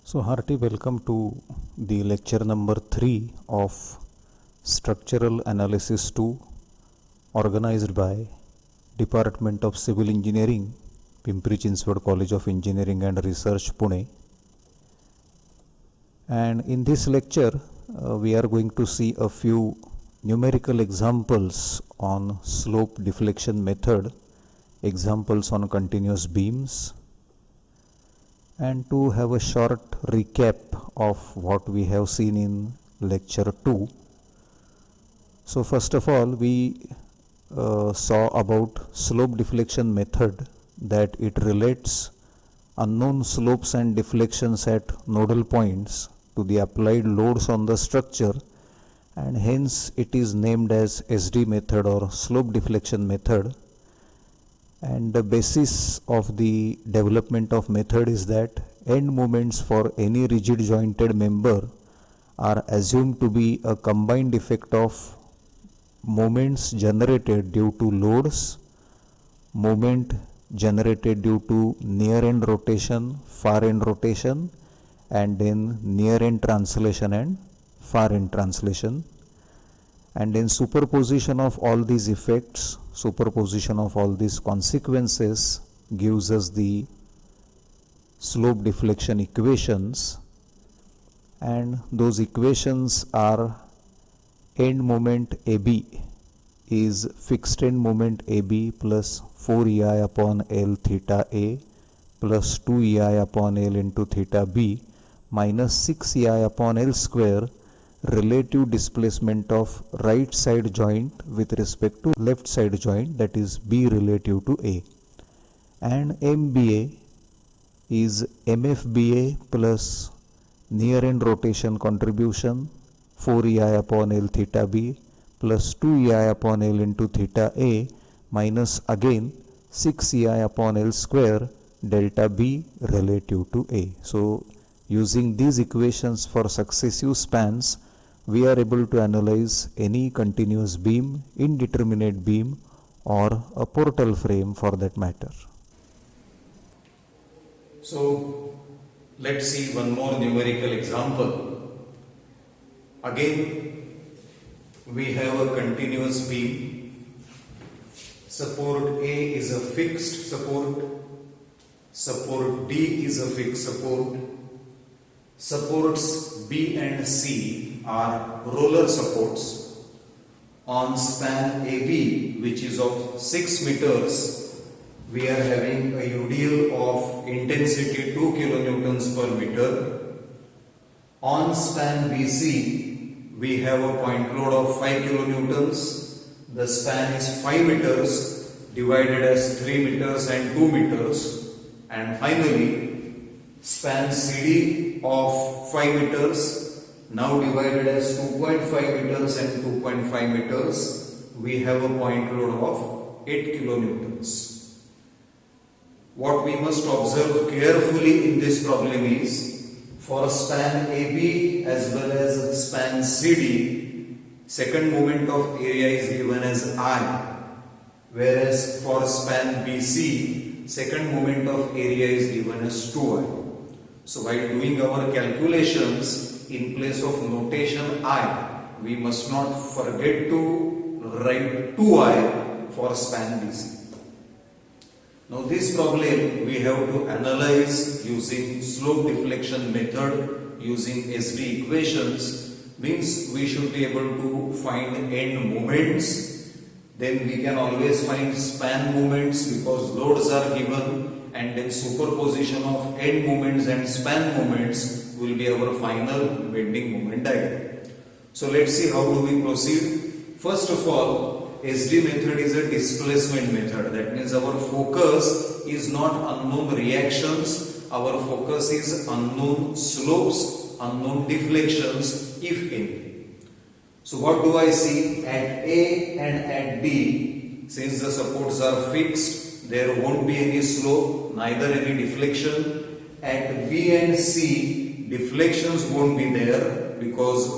So hearty welcome to the lecture number 3 of Structural Analysis 2, organized by Department of Civil Engineering, Pimpri Chinchwad College of Engineering and Research, Pune. And in this lecture we are going to see a few numerical examples on slope deflection method, examples on continuous beams, and to have a short recap of what we have seen in lecture 2. So first of all, we saw about slope deflection method, that it relates unknown slopes and deflections at nodal points to the applied loads on the structure, and hence it is named as SD method or slope deflection method. And the basis of the development of method is that end moments for any rigid jointed member are assumed to be a combined effect of moments generated due to loads, moment generated due to near end rotation, far end rotation, and then near end translation and far end translation. And then superposition of all these effects, superposition of all these consequences gives us the slope deflection equations, and those equations are end moment AB is fixed end moment AB plus 4EI upon L theta A plus 2EI upon L into theta B minus 6EI upon L square relative displacement of right side joint with respect to left side joint, that is B relative to A. And MBA is MFBA plus near end rotation contribution 4EI upon L theta B plus 2EI upon L into theta A minus again 6EI upon L square delta B relative to A. So using these equations for successive spans, we are able to analyze any continuous beam, indeterminate beam, or a portal frame for that matter. So let's see one more numerical example. Again, we have a continuous beam. Support A is a fixed support. Support D is a fixed support. Supports B and C are roller supports. On span AB, which is of 6 meters, we are having a UDL of intensity 2 kilonewtons per meter. On span BC, we have a point load of 5 kilonewtons. The span is 5 meters divided as 3 meters and 2 meters. And finally, span CD of 5 meters now divided as 2.5 meters and 2.5 meters, we have a point load of 8 kilonewtons. What we must observe carefully in this problem is, for span AB as well as span CD, second moment of area is given as I, whereas for span BC, second moment of area is given as 2I. So while doing our calculations, in place of notation I, we must not forget to write 2I for span BC. Now this problem we have to analyze using slope deflection method using SD equations, means we should be able to find end moments. Then we can always find span moments because loads are given, and then superposition of end moments and span moments will be our final bending moment diagram. So let's see how do we proceed. First of all, SD method is a displacement method. That means our focus is not unknown reactions, our focus is unknown slopes, unknown deflections, if any. So what do I see? At A and at D, since the supports are fixed, there won't be any slope, neither any deflection. At B and C, deflections won't be there because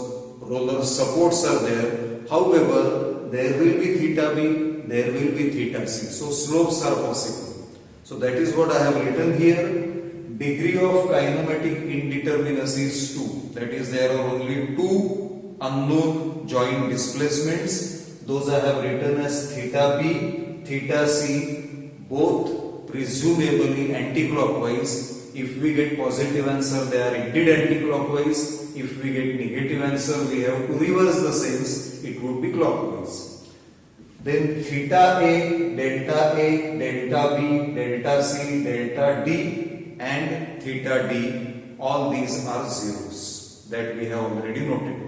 roller supports are there. However, there will be theta B, there will be theta C. So slopes are possible. So that is what I have written here. degree of kinematic indeterminacy is 2. That is, there are only two unknown joint displacements. Those I have written as theta b, theta c, both presumably anti-clockwise. If we get positive answer, they are indeed anti-clockwise. If we get negative answer, we have to reverse the sense. It would be clockwise. Then theta a, delta B, delta C, delta D and theta D, all these are zeros that we have already noted.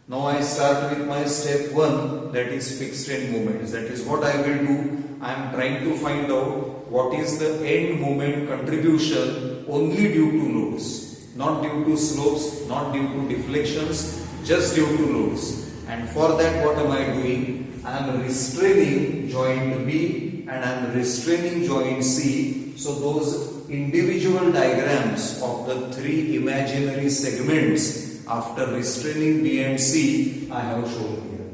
Now I start with my step 1, that is fixed end moments. That is what I will do. I am trying to find out what is the end moment contribution only due to loads, not due to slopes, not due to deflections, just due to loads. And for that, what am I doing? I am restraining joint B and I am restraining joint C. So those individual diagrams of the three imaginary segments after restraining B and C I have shown here.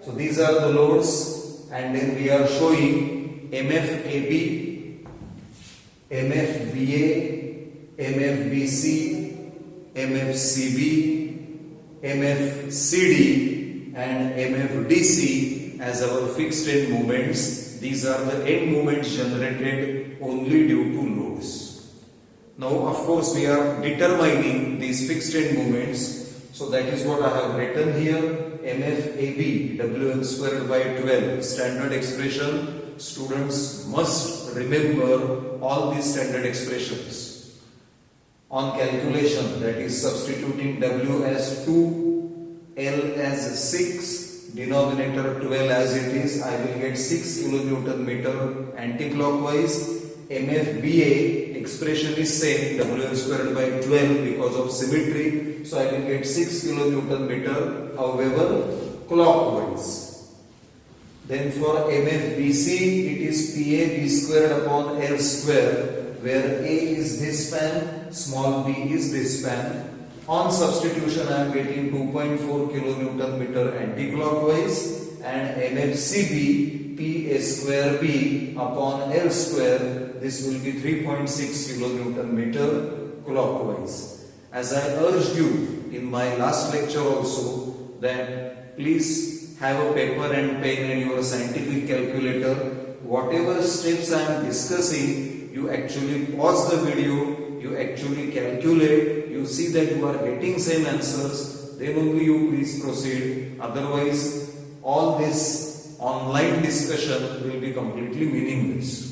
So these are the loads, and then we are showing MFAB, MFBA, MFBC, MFCB, MFCD and MFDC as our fixed end moments. These are the end moments generated only due to loads. Now of course we are determining these fixed end moments, so that is what I have written here. MFAB, Wm squared by 12, standard expression. Students must remember all these standard expressions. On calculation, that is substituting W as 2, L as 6, denominator 12 as it is, I will get 6 kilonewton meter anti-clockwise. MFBA expression is same, Wm squared by 12 because of symmetry, so I will get 6 kilonewton meter, however clockwise. Then for MFBC it is PA B squared upon L square, where A is this span, small b is this span. On substitution I am getting 2.4 kilonewton meter anti-clockwise, and MFCB PA square B upon L square, this will be 3.6 kilonewton meter clockwise. As I urged you in my last lecture also, that please have a paper and pen and your scientific calculator. Whatever steps I am discussing, you actually pause the video, you actually calculate, you see that you are getting same answers, then only you please proceed. Otherwise, all this online discussion will be completely meaningless.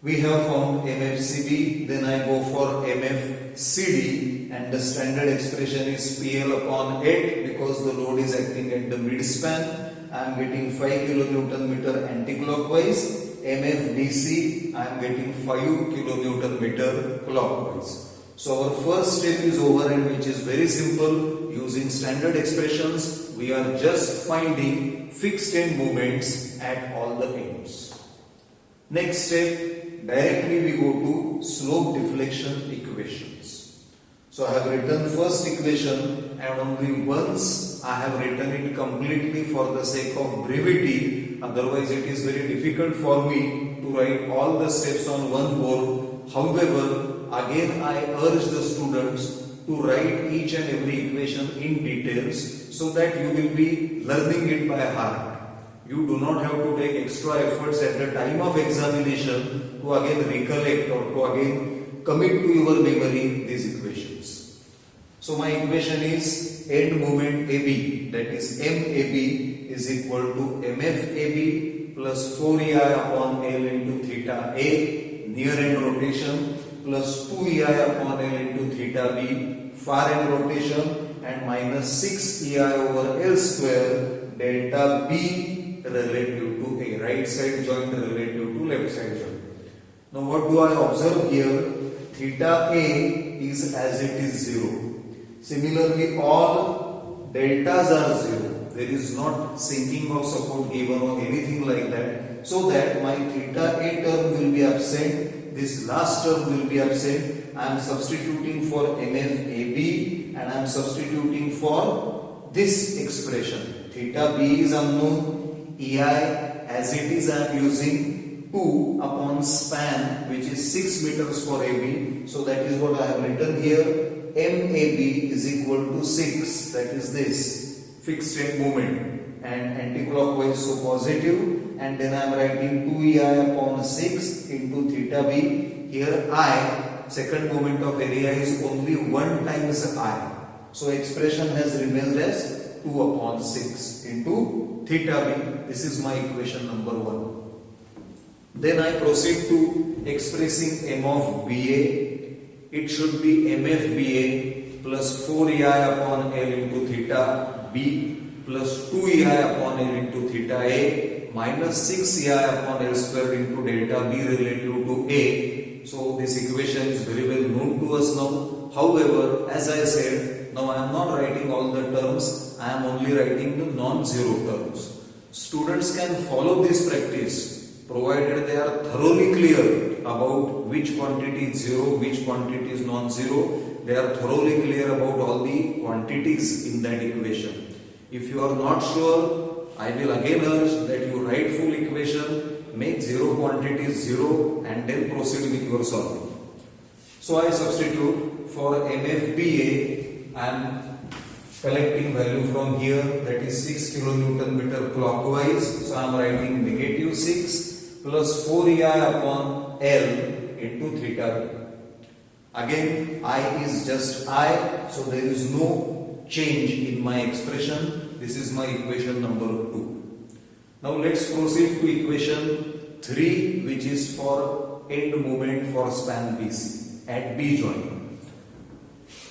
We have found MFCB, then I go for MFCD, and the standard expression is PL upon 8 because the load is acting at the midspan. I am getting 5 kilonewton meter anti-clockwise. MFDC, I am getting 5 kilonewton meter clockwise. So our first step is over, and which is very simple. Using standard expressions, we are just finding fixed end moments at all the ends. Next step, directly we go to slope deflection equations. So I have written first equation, and only once I have written it completely for the sake of brevity. Otherwise it is very difficult for me to write all the steps on one board. However, again I urge the students to write each and every equation in details, so that you will be learning it by heart. You do not have to take extra efforts at the time of examination to again recollect or to again commit to your memory these equations. So my equation is end moment AB, that is MAB is equal to MFAB plus 4EI upon L into theta A, near end rotation, plus 2EI upon L into theta B, far end rotation, and minus 6EI over L square delta B relative to A, right side joint relative to left side joint. Now what do I observe here? Theta A is as it is 0. Similarly, all deltas are 0. There is not sinking of support given or anything like that. So that my theta A term will be absent, this last term will be absent. I am substituting for MFAB and I am substituting for this expression. Theta B is unknown. EI as it is I am using 2 upon span which is 6 meters for AB. So that is what I have written here. MAB is equal to 6. That is this fixed end moment, and anti-clockwise, so positive. And then I am writing 2EI upon 6 into theta B. Here I, second moment of area, is only 1 times I. So expression has remained as 2 upon 6 into theta B. This is my equation number 1. Then I proceed to expressing M of BA. It should be MFBA plus 4EI upon L into theta B plus 2EI upon L into theta A minus 6EI upon L squared into delta B relative to A. So this equation is very well known to us now. However, as I said, now I am not writing all the terms, I am only writing the non-zero terms. Students can follow this practice provided they are thoroughly clear about which quantity is zero, which quantity is non-zero. They are thoroughly clear about all the quantities in that equation. If you are not sure, I will again urge that you write full equation, make zero quantities zero, and then proceed with your solving. So I substitute for MFBA, I am collecting value from here, that is 6 kilonewton meter clockwise. So I am writing negative 6 plus 4EI upon L into theta B. Again, I is just I, so there is no change in my expression. This is my equation number 2. Now let's proceed to equation 3, which is for end moment for span BC at B joint.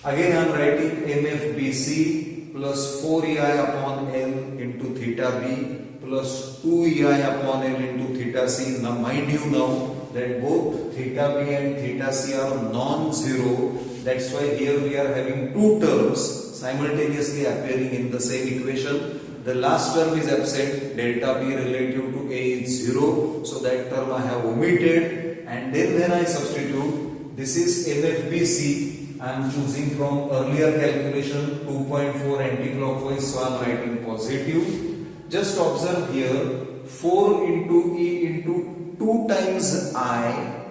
Again I am writing MFBC plus 4EI upon L into theta B plus 2EI upon L into theta C. Now mind you now that both theta B and theta C are non-zero. That's why here we are having two terms simultaneously appearing in the same equation. The last term is absent, delta B relative to A is 0. So that term I have omitted, and then when I substitute, this is MFBC. I am choosing from earlier calculation 2.4 anti-clockwise, so I am writing positive. Just observe here, 4 into E into 2 times I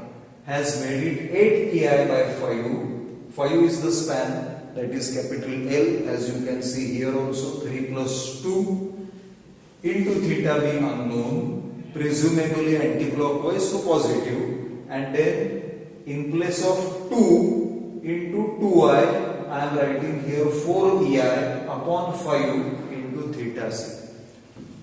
has made it 8 EI by 5. 5 is the span, that is capital L, as you can see here also. 3 plus 2 into theta B unknown, presumably anti-clockwise, so positive. And then in place of 2 into 2I, I am writing here 4 EI upon 5 into theta C.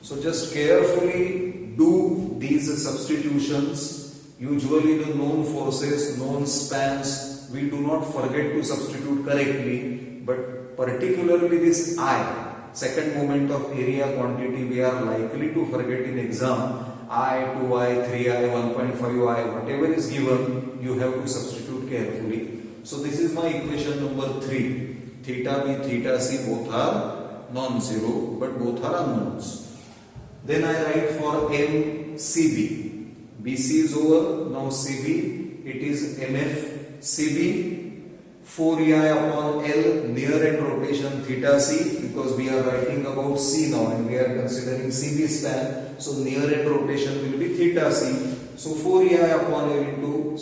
So just carefully do these substitutions. Usually the known forces, known spans, we do not forget to substitute correctly, but particularly this I, second moment of area quantity, we are likely to forget in exam. I, 2I, 3I, 1.5I, whatever is given, you have to substitute carefully. So this is my equation number 3. Theta B, theta C both are non-zero, but both are unknowns. Then I write for MCB. BC is over, now CB. It is MFCB. 4EI upon L near end rotation theta C, because we are writing about C now and we are considering CB span. So near end rotation will be theta C. So 4EI upon L into,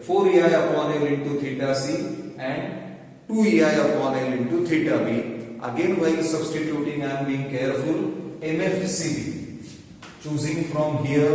4EI upon L into theta C and 2EI upon L into theta B. Again while substituting I am being careful. MFCB, choosing from here,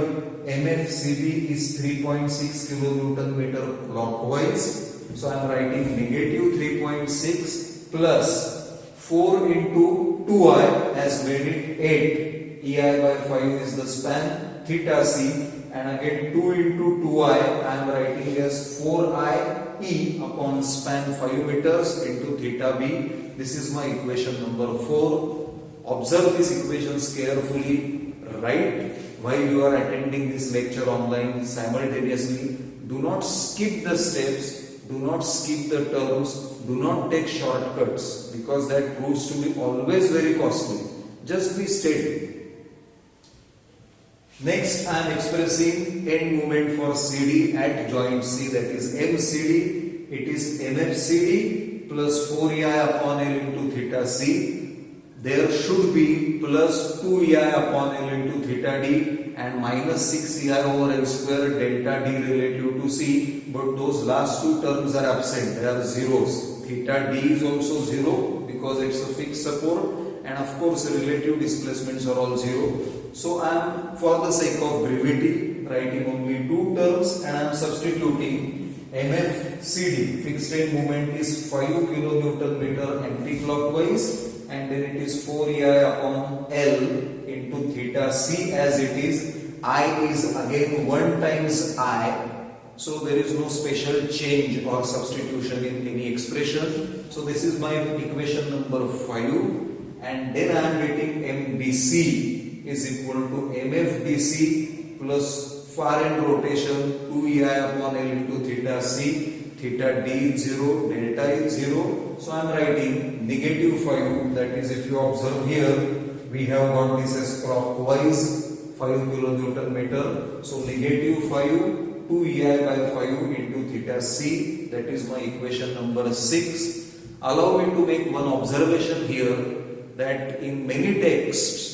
MFCB is 3.6 kilonewton meter clockwise. So I am writing negative 3.6 plus 4 into 2I has made it 8. EI by 5 is the span, theta C, and again 2 into 2I I am writing as 4I E upon span 5 meters into theta B. This is my equation number 4. Observe these equations carefully, write while you are attending this lecture online simultaneously. Do not skip the steps, do not skip the terms, do not take shortcuts, because that proves to be always very costly. Just be steady. Next I am expressing end moment for CD at joint C, that is MCD. It is MFCD plus 4EI upon L into theta C. There should be plus 2EI upon L into theta D, and minus 6 EI over L square delta D relative to C, but those last two terms are absent, they are zeros. Theta D is also zero because it's a fixed support, and of course relative displacements are all zero. So I am, for the sake of brevity, writing only two terms, and I am substituting MFCD, fixed end moment is 5 kilonewton meter anti-clockwise, and then it is 4 EI upon L into theta C as it is. I is again 1 times I, so there is no special change or substitution in any expression. So this is my equation number 5, and then I am getting MBC is equal to MFDC plus far end rotation 2 EI upon L into theta C, theta D is 0, delta is 0. So I am writing negative 5, that is, if you observe here, we have got this as clockwise 5 kilonewton meter. So negative 5, 2 EI by 5 into theta C, that is my equation number 6. Allow me to make one observation here, that in many texts,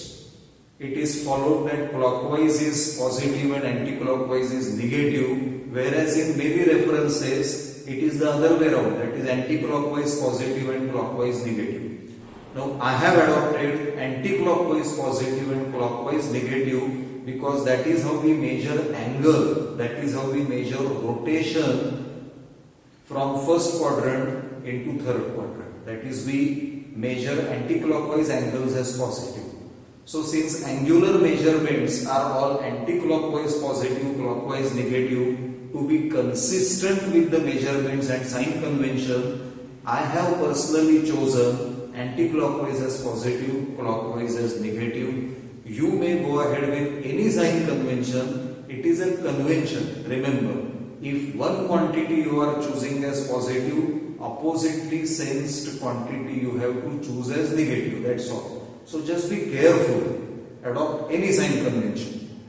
it is followed that clockwise is positive and anti-clockwise is negative, whereas in many references it is the other way around, that is anti-clockwise positive and clockwise negative. Now I have adopted anti-clockwise positive and clockwise negative because that is how we measure angle, that is how we measure rotation from first quadrant into third quadrant, that is we measure anti-clockwise angles as positive. So since angular measurements are all anti-clockwise positive, clockwise negative, to be consistent with the measurements and sign convention, I have personally chosen anti-clockwise as positive, clockwise as negative. You may go ahead with any sign convention, it is a convention. Remember, if one quantity you are choosing as positive, oppositely sensed quantity you have to choose as negative, that's all. So just be careful, adopt any sign convention.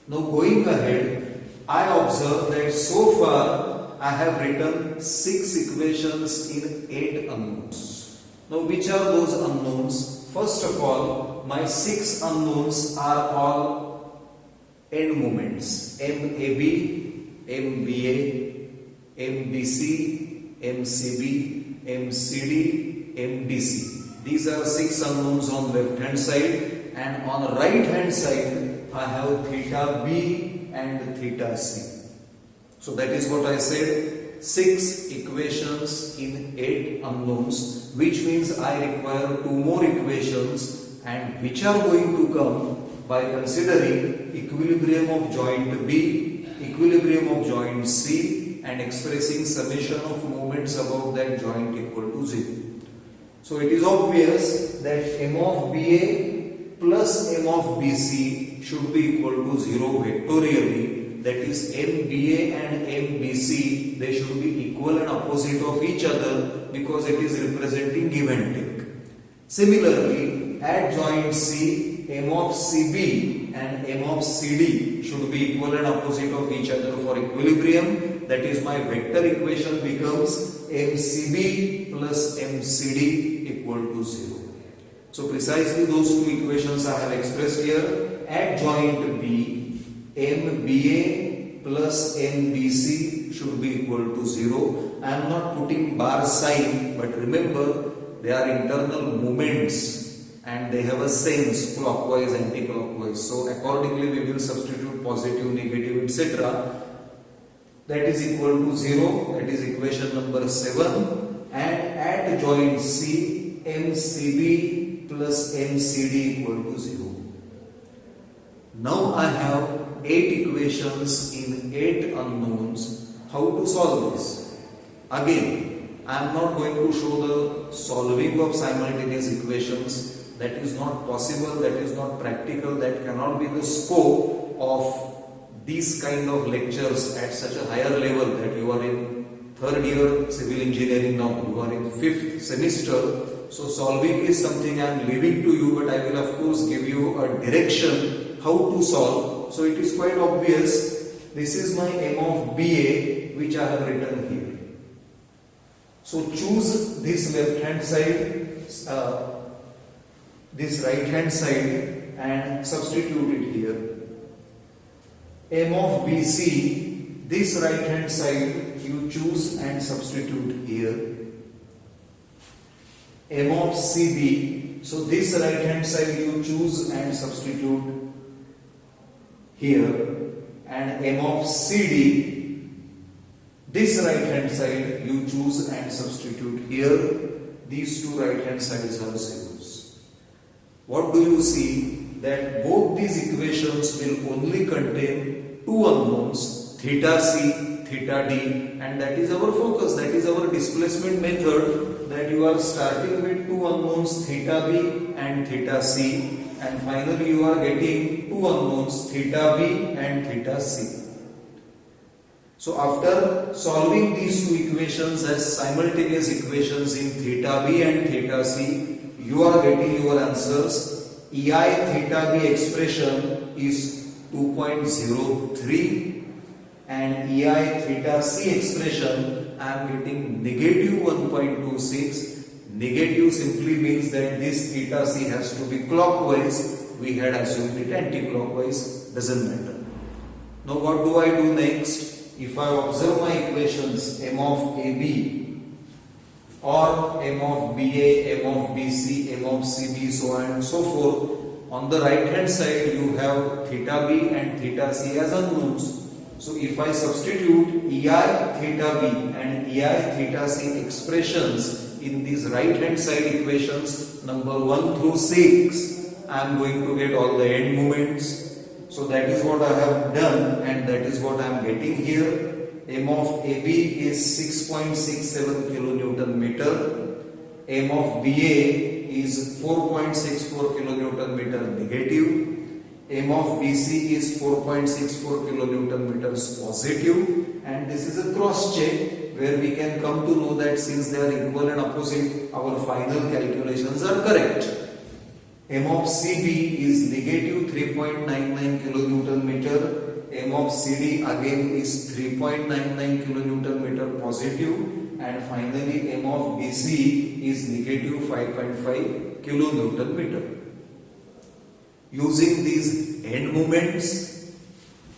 Now going ahead, I observe that so far I have written 6 equations in 8 unknowns. Now which are those unknowns? First of all, my 6 unknowns are all end moments: MAB, MBA, MBC, MCB, MCD, MDC. These are 6 unknowns on left hand side, and on right hand side I have theta B and theta C. So that is what I said, 6 equations in 8 unknowns, which means I require 2 more equations, and which are going to come by considering equilibrium of joint B, equilibrium of joint C, and expressing summation of moments above that joint equal to 0. So it is obvious that M of BA plus M of BC should be equal to 0 vectorially. That is, MBA and MBC, they should be equal and opposite of each other because it is representing give and take. Similarly, at joint C, M of CB and M of CD should be equal and opposite of each other for equilibrium. That is, my vector equation becomes MCB plus MCD equal to 0. So precisely those 2 equations I have expressed here. At joint B, MBA plus MBC should be equal to 0. I am not putting bar sign, but remember they are internal moments and they have a sense, clockwise, anti-clockwise. So accordingly we will substitute positive, negative, etc. That is equal to 0, that is equation number 7. And at joint C, MCB plus MCD equal to 0. Now I have 8 equations in 8 unknowns. How to solve this? Again, I am not going to show the solving of simultaneous equations. That is not possible, that is not practical, that cannot be the scope of these kind of lectures at such a higher level, that you are in 3rd year civil engineering now, you are in 5th semester. So solving is something I am leaving to you, but I will of course give you a direction how to solve. So it is quite obvious. This is my M of BA which I have written here. So choose this left hand side, this right hand side and substitute it here. M of BC, this right hand side you choose and substitute here. M of CB, so this right hand side you choose and substitute here. And M of CD, this right hand side you choose and substitute here. These two right hand sides are zeros. What do you see? That both these equations will only contain two unknowns, theta C, theta D, and that is our focus, that is our displacement method, that you are starting with two unknowns, theta B and theta C, and finally you are getting two unknowns, theta B and theta C. So after solving these two equations as simultaneous equations in theta B and theta C, you are getting your answers. EI theta B expression is 2.03 and EI theta C expression I am getting negative 1.26. Negative simply means that this theta C has to be clockwise. We had assumed it anti-clockwise, doesn't matter. Now what do I do next? If I observe my equations M of AB or M of BA, M of BC, M of CB, so on and so forth. On the right hand side you have theta B and theta C as unknowns. So if I substitute EI theta B and EI theta C expressions in these right hand side equations number 1 through 6, I am going to get all the end moments. So that is what I have done and that is what I am getting here. M of AB is 6.67 kilonewton meter. M of BA is 4.64 kilonewton meter negative. M of BC is 4.64 kilonewton meters positive. And this is a cross check where we can come to know that since they are equal and opposite, our final calculations are correct. M of CB is negative 3.99 kilonewton meter. M of CD again is 3.99 kilonewton meter positive, and finally M of BC is negative 5.5 kilonewton meter. Using these end moments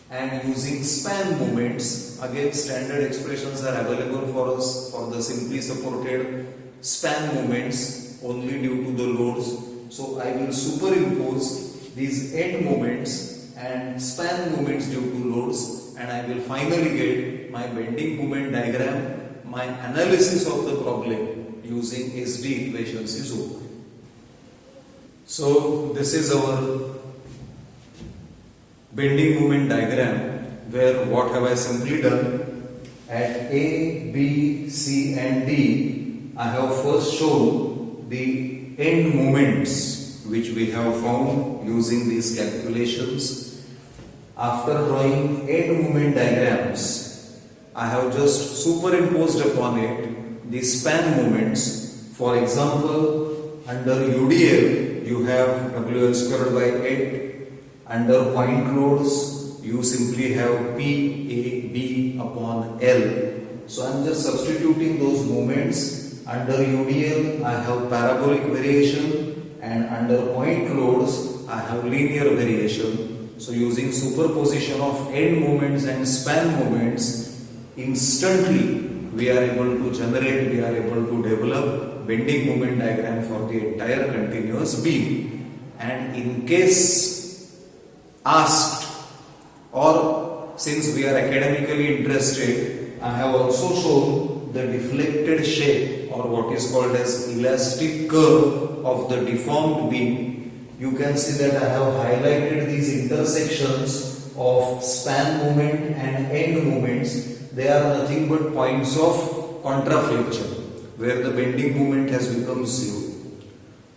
and using span moments, again standard expressions are available for us for the simply supported span moments only due to the loads. So I will superimpose these end moments and span moments due to loads, and I will finally get my bending moment diagram. My analysis of the problem using SD equations is over. So this is our bending moment diagram, where what have I simply done? At A, B, C and D, I have first shown the end moments which we have found using these calculations. After drawing end moment diagrams, I have just superimposed upon it the span moments. For example, under UDL you have WL squared by 8. Under point loads you simply have PAB upon L. So I am just substituting those moments. Under UDL I have parabolic variation, and under point loads I have linear variation. So using superposition of end moments and span moments, instantly we are able to generate, we are able to develop bending moment diagram for the entire continuous beam. And in case asked, or since we are academically interested, I have also shown the deflected shape, or what is called as elastic curve of the deformed beam. You can see that I have highlighted these intersections of span moment and end moments. They are nothing but points of contraflexion where the bending moment has become zero.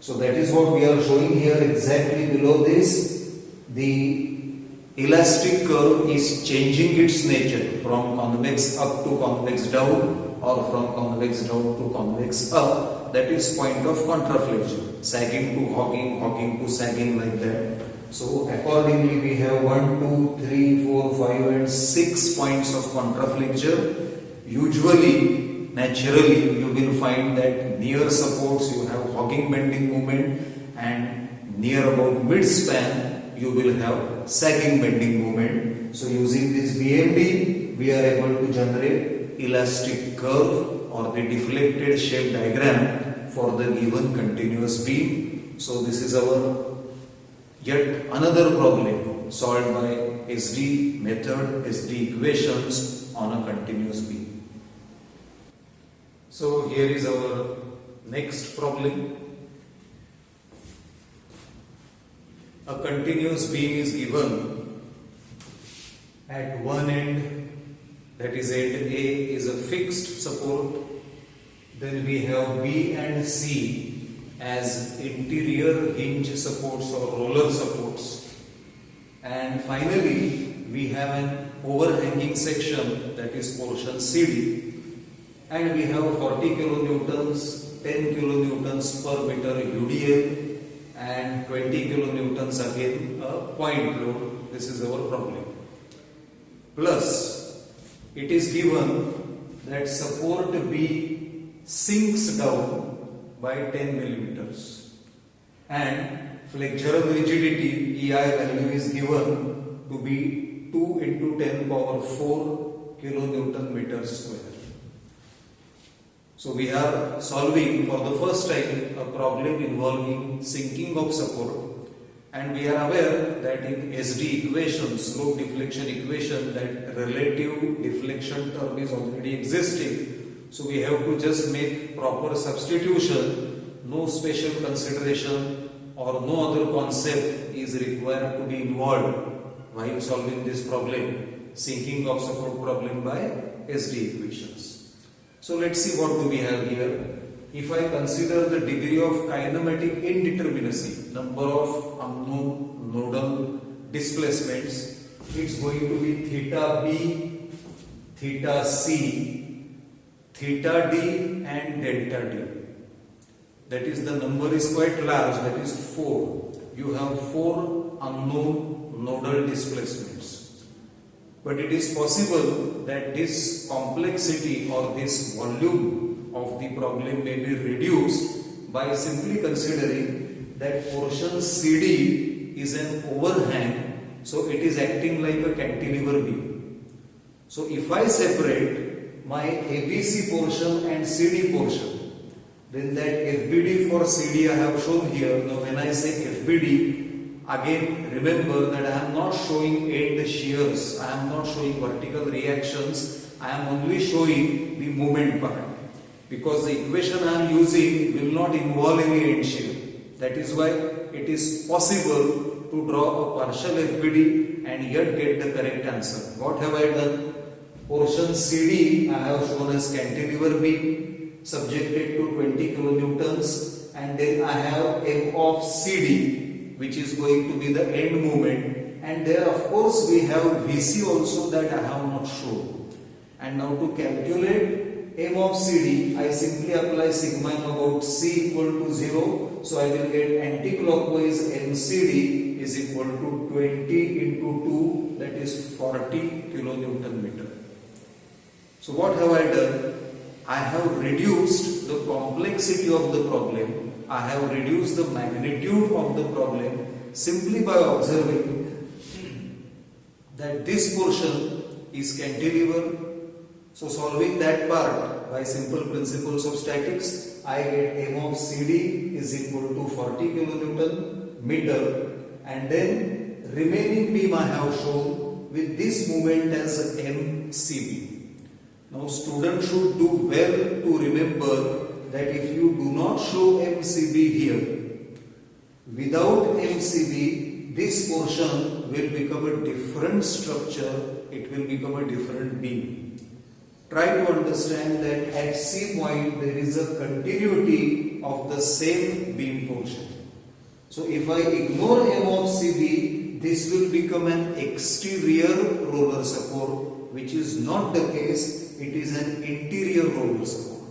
So that is what we are showing here exactly below this. The elastic curve is changing its nature from convex up to convex down, or from convex down to convex up. That is point of contraflexion, sagging to hogging, hogging to sagging, like that. So accordingly we have 1, 2, 3, 4, 5 and 6 points of contraflexure. Usually, naturally, you will find that near supports you have hogging bending moment, and near about mid span you will have sagging bending moment. So using this BMD, we are able to generate elastic curve or the deflected shape diagram for the given continuous beam. So this is our yet another problem solved by SD method, SD equations on a continuous beam. So here is our next problem. A continuous beam is given at one end, that is end A is a fixed support, then we have B and C as interior hinge supports or roller supports, and finally we have an overhanging section, that is portion CD, and we have 40 kilonewtons, 10 kilonewtons per meter UDL and 20 kilonewtons again a point load. This is our problem. Plus, it is given that support B sinks down by 10 millimeters and flexural rigidity EI value is given to be 2 into 10 power 4 kilonewton meter square. So we are solving for the first time a problem involving sinking of support, and we are aware that in SD equation, slope deflection equation, that relative deflection term is already existing. So we have to just make proper substitution, no special consideration or no other concept is required to be involved while solving this problem, sinking of support problem by SD equations. So let's see what do we have here. If I consider the degree of kinematic indeterminacy, number of unknown nodal displacements, it's going to be theta B, theta C, theta D and delta D. That is, the number is quite large, that is 4. You have 4 unknown nodal displacements. But it is possible that this complexity or this volume of the problem may be reduced by simply considering that portion CD is an overhang, so it is acting like a cantilever beam. So if I separate my ABC portion and CD portion, then that FBD for CD I have shown here. Now when I say FBD, again remember that I am not showing end shears, I am not showing vertical reactions, I am only showing the moment part, because the equation I am using will not involve any end shear. That is why it is possible to draw a partial FBD and yet get the correct answer. What have I done? Portion CD I have shown as cantilever beam subjected to 20 kilonewtons, and then I have M of CD, which is going to be the end moment, and there of course we have VC also that I have not shown. And now to calculate M of CD, I simply apply sigma M about C equal to 0, so I will get anti-clockwise MCD is equal to 20 into 2, that is 40 kilonewton meter. So what have I done? I have reduced the complexity of the problem, I have reduced the magnitude of the problem simply by observing that this portion is cantilever. So solving that part by simple principles of statics, I get M of CD is equal to 40 kilonewton meter, and then remaining beam I have shown with this moment as MCB. Now students should do well to remember that if you do not show MCB here, without MCB, this portion will become a different structure, it will become a different beam. Try to understand that at C point there is a continuity of the same beam portion. So if I ignore M of CB, this will become an exterior roller support, which is not the case, it is an interior roller support.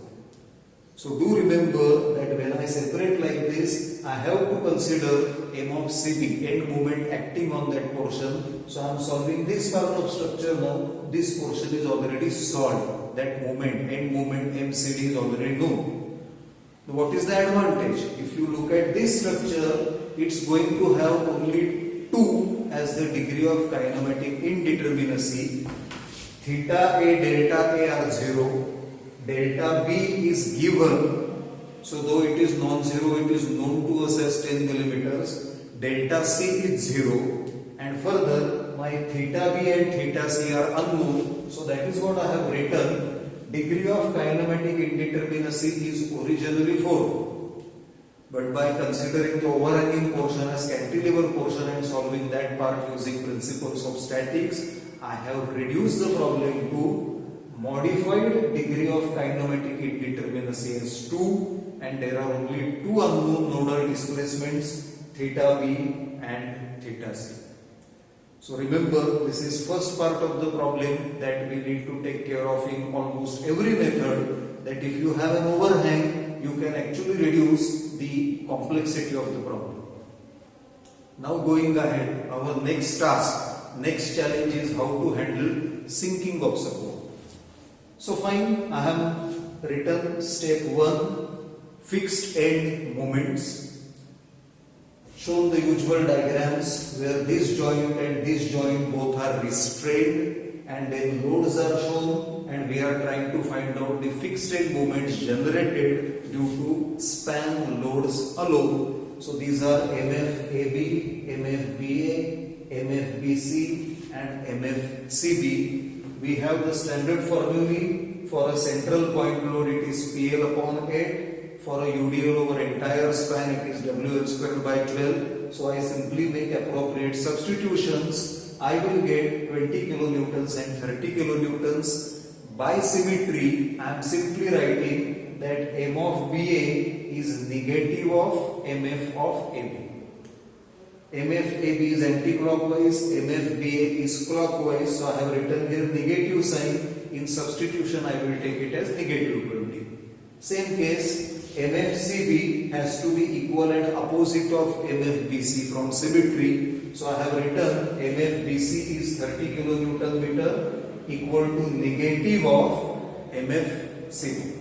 So do remember that when I separate like this, I have to consider M of CB, end moment acting on that portion. So I am solving this part of structure now. This portion is already solved. That moment, end moment MCD is already known. Now what is the advantage? If you look at this structure, it's going to have only two as the degree of kinematic indeterminacy. Theta A, delta A are 0. Delta B is given. So though it is non-zero, it is known to us as 10 millimeters. Delta C is 0. And further, my theta B and theta C are unknown. So that is what I have written. Degree of kinematic indeterminacy is originally 4. But by considering the overhanging portion as cantilever portion and solving that part using principles of statics, I have reduced the problem to modified degree of kinematic indeterminacy as 2, and there are only two unknown nodal displacements, theta B and theta C. So remember, this is first part of the problem that we need to take care of in almost every method, that if you have an overhang, you can actually reduce the complexity of the problem. Now going ahead, our next task, next challenge is how to handle sinking of support. So fine, I have written step 1, fixed end moments. Shown the usual diagrams where this joint and this joint both are restrained, and then loads are shown, and we are trying to find out the fixed end moments generated due to span loads alone. So these are MFAB, MFBA, MFBC and MFCB. We have the standard formulae. For a central point load it is PL upon 8. For a UDL over entire span it is WL squared by 12. So I simply make appropriate substitutions. I will get 20 kilonewtons and 30 kilonewtons. By symmetry, I am simply writing that M of BA is negative of MF of AB. MFAB is anti-clockwise, MFBA is clockwise. So I have written here negative sign. In substitution, I will take it as negative 20. Same case, MFCB has to be equal and opposite of MFBC from symmetry. So I have written MFBC is 30 kilonewton meter equal to negative of MFCB.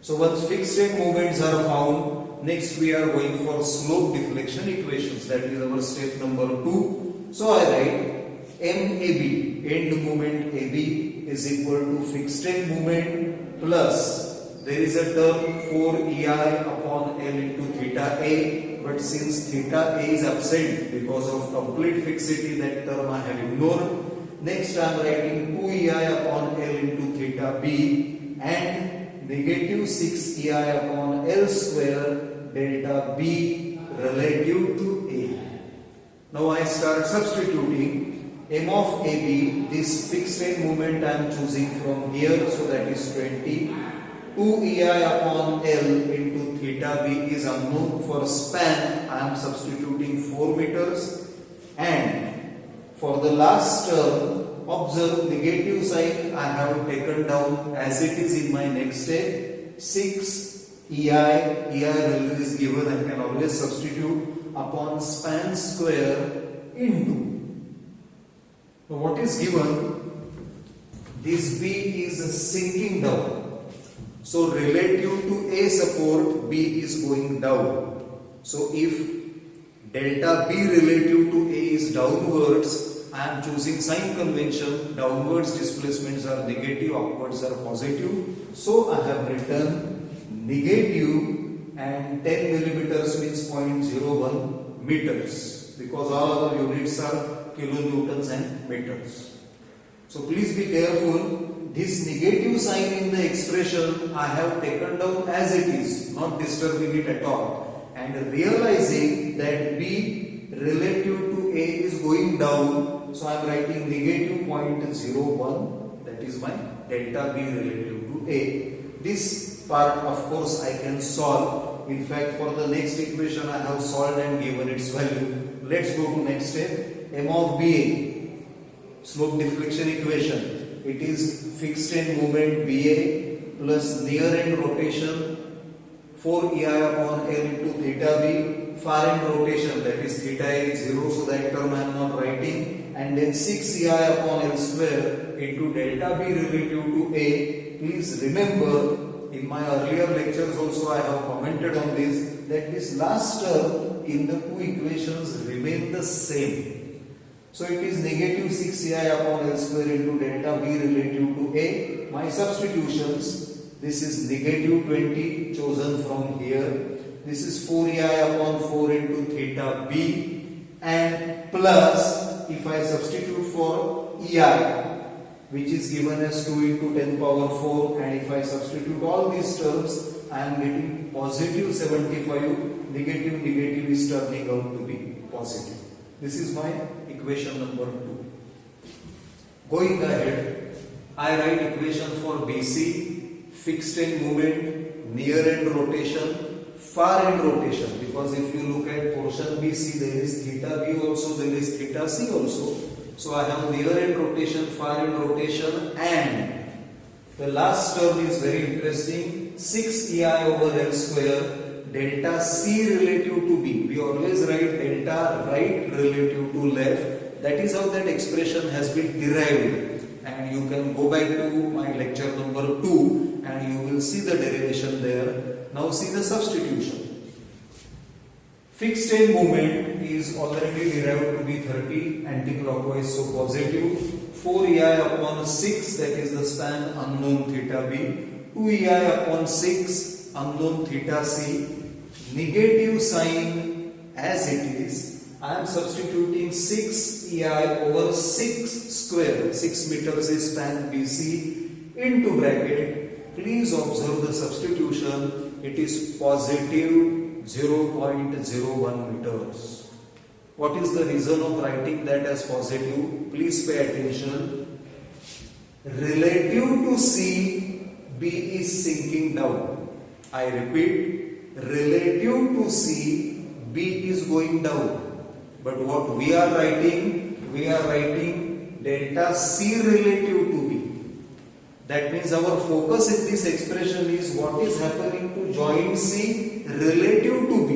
So once fixed end moments are found, next we are going for slope deflection equations. That is our step number 2. So I write MAB, end moment AB is equal to fixed end moment plus there is a term 4EI upon L into theta A, but since theta A is absent because of complete fixity, that term I have ignored. Next I am writing 2EI upon L into theta B and negative 6EI upon L square delta B relative to A. Now I start substituting M of AB, this fixed end moment I am choosing from here, so that is 20. 2EI upon L into theta B is unknown. For span, I am substituting 4 meters. And for the last term, observe negative sign I have taken down as it is in my next step. 6EI, EI value is given, I can always substitute upon span square into. Now what is given? This B is sinking down. So relative to A support, B is going down. So if delta B relative to A is downwards, I am choosing sign convention. Downwards displacements are negative, upwards are positive. So I have written negative, and 10 millimeters means 0.01 meters, because all other units are kilonewtons and meters. So please be careful. This negative sign in the expression I have taken down as it is, not disturbing it at all, and realizing that B relative to A is going down, so I am writing negative 0.01, that is my delta B relative to A. This part of course I can solve. In fact, for the next equation I have solved and given its value. Let's go to next step. M of BA, slope deflection equation. It is fixed end moment BA plus near end rotation 4EI upon L into theta B, far end rotation, that is theta A is 0, so that term I am not writing, and then 6EI upon L square into delta B relative to A. Please remember, in my earlier lectures also I have commented on this, that this last term in the two equations remain the same. So it is negative 6ai upon L square into delta B relative to A. My substitutions, this is negative 20 chosen from here. This is 4ai upon 4 into theta B, and plus if I substitute for ei, which is given as 2 into 10 power 4, and if I substitute all these terms, I am getting positive 75, negative is turning out to be positive. This is my equation number 2. Going ahead, I write equation for BC, fixed end moment, near end rotation, far end rotation, because if you look at portion BC, there is theta B also, there is theta C also. So I have near end rotation, far end rotation, and the last term is very interesting, 6 ei over L square delta C relative to B. We always write delta right relative to left. That is how that expression has been derived, and you can go back to my lecture number 2 and you will see the derivation there. Now see the substitution. Fixed end moment is already derived to be 30 anti-clockwise, so positive. 4 ei upon 6, that is the span unknown theta B. 2 ei upon 6 unknown theta C. Negative sign as it is. I am substituting 6 ei over 6 square. 6 meters is span BC into bracket. Please observe the substitution. It is positive 0.01 meters. What is the reason of writing that as positive? Please pay attention. Relative to C, B is sinking down. I repeat, relative to C, B is going down. But what we are writing? We are writing delta C relative to B. That means our focus in this expression is what is happening to joint C relative to B.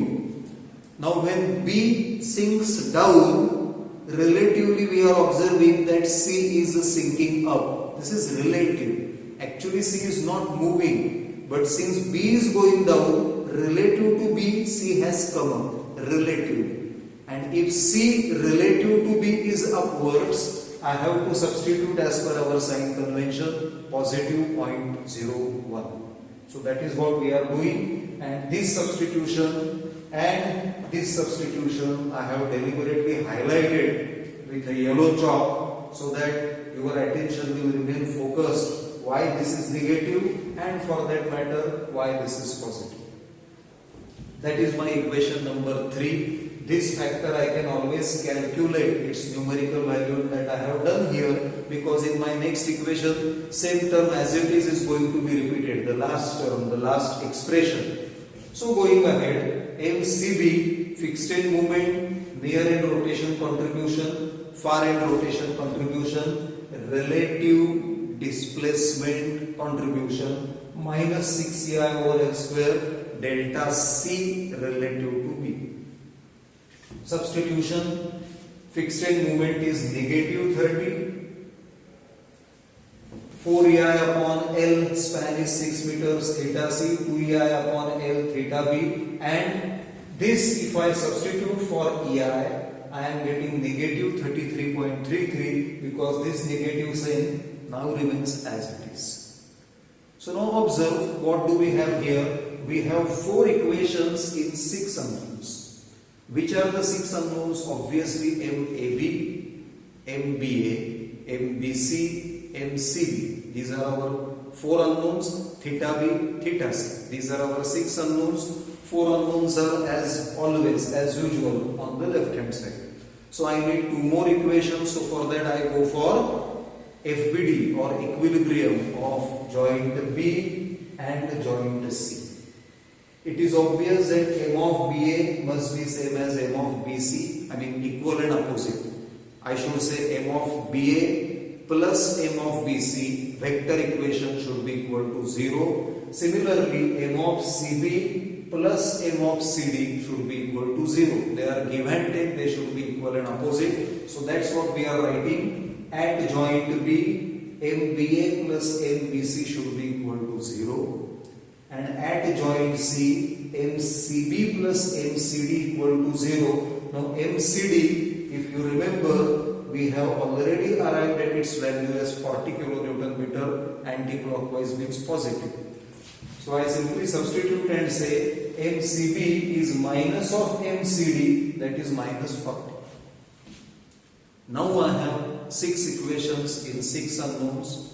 Now when B sinks down, relatively we are observing that C is sinking up. This is relative. Actually C is not moving, but since B is going down, relative to B, C has come up, relatively. And if C relative to B is upwards, I have to substitute as per our sign convention, positive 0.01. So that is what we are doing, and this substitution I have deliberately highlighted with a yellow chalk so that your attention will remain focused why this is negative, and for that matter why this is positive. That is my equation number 3. This factor I can always calculate its numerical value that I have done here, because in my next equation same term as it is going to be repeated, the last term, the last expression. So going ahead, MCB, fixed end moment, near end rotation contribution, far end rotation contribution, relative displacement contribution, minus 6 ei over L square delta C relative to B. Substitution, fixed end moment is negative 30, 4 ei upon L, span is 6 meters, theta C, 2 ei upon L, theta B, and this if I substitute for ei, I am getting negative 33.33, because this negative sign now remains as it is. So now observe, what do we have here? We have 4 equations in 6 unknowns. Which are the 6 unknowns? Obviously MAB, MBA, MBC, MCB. These are our 4 unknowns, theta B, theta C. These are our 6 unknowns. 4 unknowns are as always, as usual, on the left hand side. So I need 2 more equations. So for that I go for FBD, or equilibrium of joint B and joint C. It is obvious that M of BA must be same as M of BC, I mean equal and opposite. I should say M of BA plus M of BC, vector equation should be equal to 0. Similarly, M of CB plus M of CD should be equal to 0. They are give and take, they should be equal and opposite. So that's what we are writing. At joint B, MBA plus MBC should be equal to 0. And at joint C, MCB plus MCD equal to 0. Now MCD, if you remember, we have already arrived at its value as 40 kilonewton meter anti-clockwise, means positive. So I simply substitute and say MCB is minus of MCD, that is minus 40. Now I have 6 equations in 6 unknowns.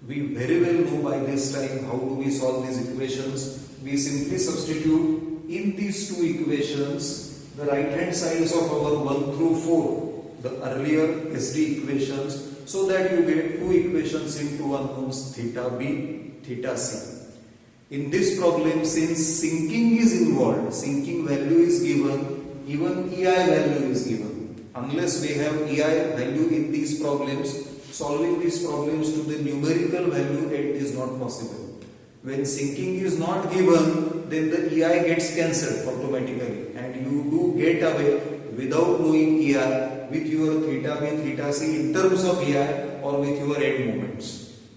We very well know by this time how do we solve these equations. We simply substitute in these 2 equations the right hand sides of our 1 through 4, the earlier SD equations, so that you get 2 equations in 2 unknowns, theta B, theta C. In this problem, since sinking is involved, sinking value is given, even EI value is given. Unless we have EI value in these problems, solving these problems to the numerical value, it is not possible. When sinking is not given, then the EI gets cancelled automatically, and you do get away without knowing EI with your theta B, theta C in terms of EI or with your end moments.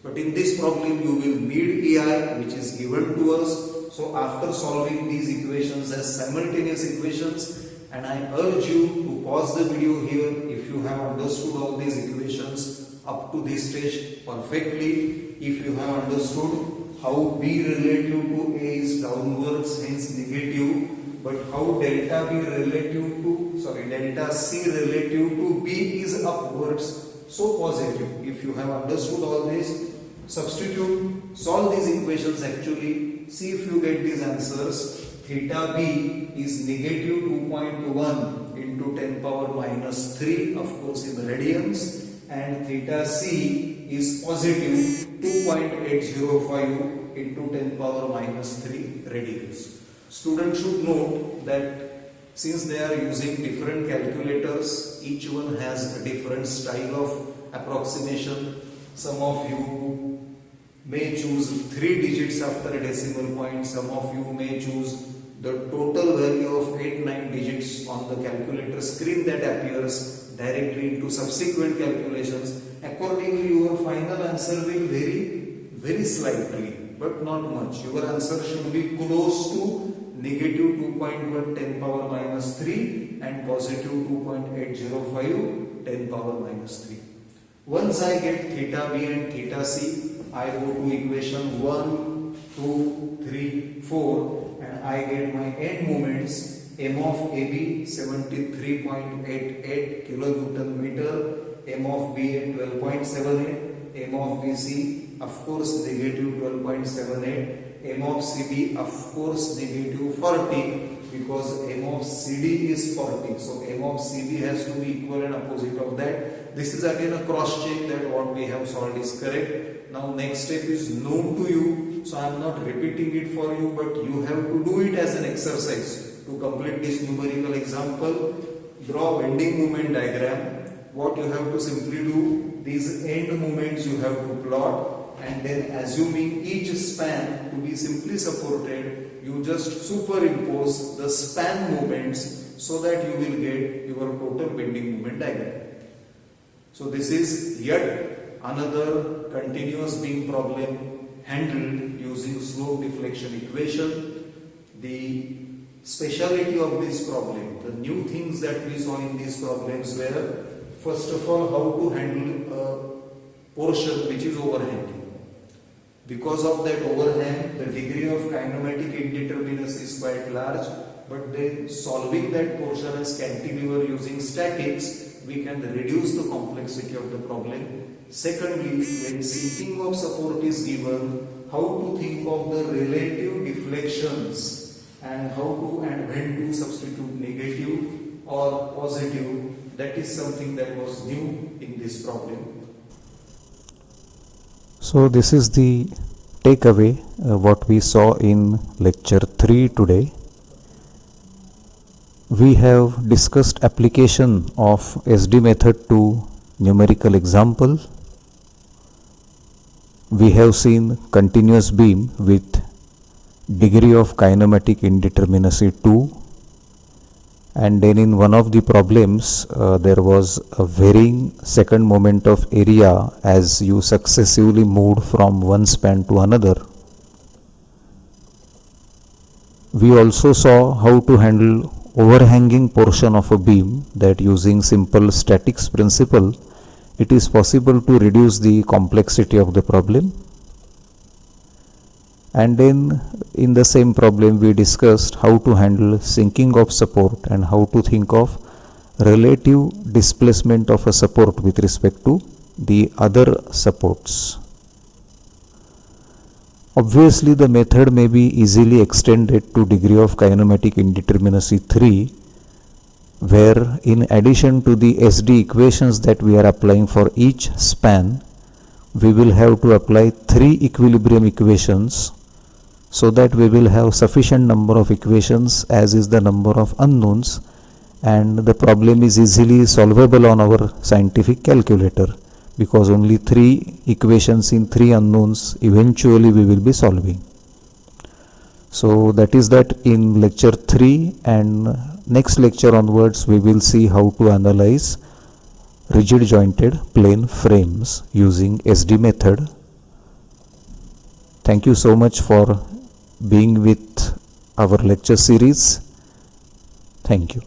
But in this problem you will need EI, which is given to us. So after solving these equations as simultaneous equations, and I urge you to pause the video here if you have understood all these equations up to this stage perfectly. If you have understood how B relative to A is downwards, hence negative, but how delta C relative to B is upwards, so positive. If you have understood all this, substitute, solve these equations actually, see if you get these answers. Theta B is negative 2.1 into 10 power minus 3, of course in radians, and theta C is positive 2.805 into 10 power minus 3 radians. Students should note that since they are using different calculators, each one has a different style of approximation. Some of you may choose 3 digits after a decimal point, some of you may choose the total value of 8-9 digits on the calculator screen that appears directly into subsequent calculations. Accordingly, your final answer will vary very slightly, but not much. Your answer should be close to negative 2.1 10 power minus 3 and positive 2.805 10 power minus 3. Once I get theta B and theta C, I go to equation 1, 2, 3, 4 and I get my end moments. M of AB 73.88 kilonewton meter, M of BA 12.78, M of BC of course negative 12.78, M of CB of course negative 40 because M of CD is 40. So M of CB has to be equal and opposite of that. This is again a cross check that what we have solved is correct. Now next step is known to you, so I am not repeating it for you, but you have to do it as an exercise. To complete this numerical example, draw bending moment diagram. What you have to simply do, these end moments you have to plot, and then assuming each span to be simply supported, you just superimpose the span moments so that you will get your total bending moment diagram. So this is yet another continuous beam problem handled using slope deflection equation. The speciality of this problem, the new things that we saw in these problems were, first of all, how to handle a portion which is overhanging. Because of that overhang, the degree of kinematic indeterminacy is quite large, but then solving that portion as cantilever using statics, we can reduce the complexity of the problem. Secondly, when sinking of support is given, how to think of the relative deflections and how to and when to substitute negative or positive. That is something that was new in this problem. So this is the takeaway what we saw in lecture 3 today. We have discussed application of SD method to numerical example. We have seen continuous beam with degree of kinematic indeterminacy 2, and then in one of the problems there was a varying second moment of area as you successively moved from one span to another. We also saw how to handle overhanging portion of a beam, that using simple statics principle it is possible to reduce the complexity of the problem. And then in the same problem we discussed how to handle sinking of support and how to think of relative displacement of a support with respect to the other supports. Obviously the method may be easily extended to degree of kinematic indeterminacy 3, where in addition to the SD equations that we are applying for each span, we will have to apply 3 equilibrium equations, so that we will have sufficient number of equations as is the number of unknowns, and the problem is easily solvable on our scientific calculator, because only 3 equations in 3 unknowns eventually we will be solving. So that is that in lecture 3, and next lecture onwards we will see how to analyze rigid jointed plane frames using SD method. Thank you so much for being with our lecture series. Thank you.